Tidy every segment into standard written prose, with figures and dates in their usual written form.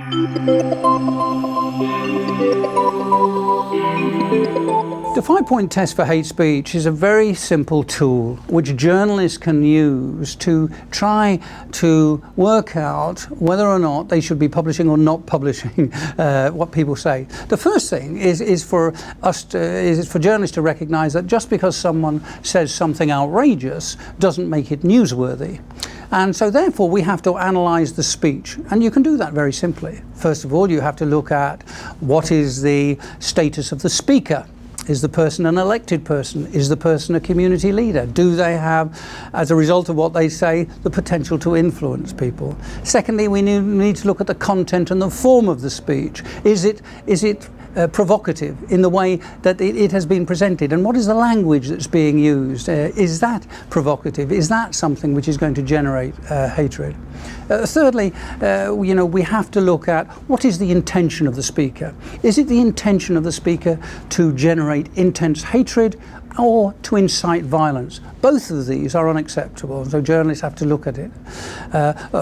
The 5-point test for hate speech is a very simple tool which journalists can use to try to work out whether or not they should be publishing or not publishing what people say. The first thing is for journalists to recognize that just because someone says something outrageous doesn't make it newsworthy. And so therefore we have to analyze the speech, and you can do that very simply. First of all, you have to look at what is the status of the speaker. Is the person an elected person? Is the person a community leader? Do they have, as a result of what they say, the potential to influence people? Secondly, we need to look at the content and the form of the speech. Is it provocative in the way that it has been presented, and what is the language that's being used? Is that provocative? Is that something which is going to generate hatred? Thirdly, we have to look at what is the intention of the speaker. Is it the intention of the speaker to generate intense hatred or to incite violence? Both of these are unacceptable, so journalists have to look at it.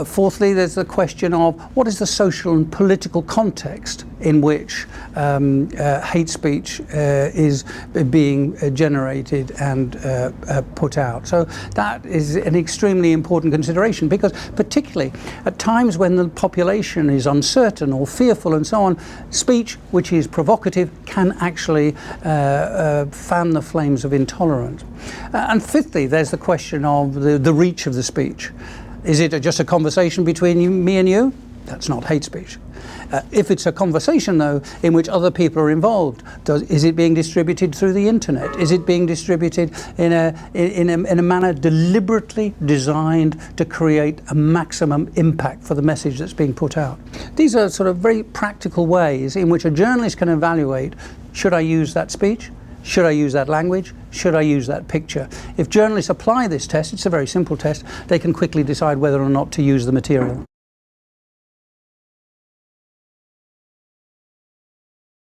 Fourthly, there's the question of what is the social and political context in which hate speech is being generated and put out. So that is an extremely important consideration, because particularly at times when the population is uncertain or fearful and so on, speech which is provocative can actually fan the flames of intolerance. And fifthly, there's the question of the reach of the speech. Is it just a conversation between me and you? That's not hate speech. If it's a conversation, though, in which other people are involved, is it being distributed through the internet? Is it being distributed in a manner deliberately designed to create a maximum impact for the message that's being put out? These are sort of very practical ways in which a journalist can evaluate, should I use that speech? Should I use that language? Should I use that picture? If journalists apply this test, it's a very simple test, they can quickly decide whether or not to use the material.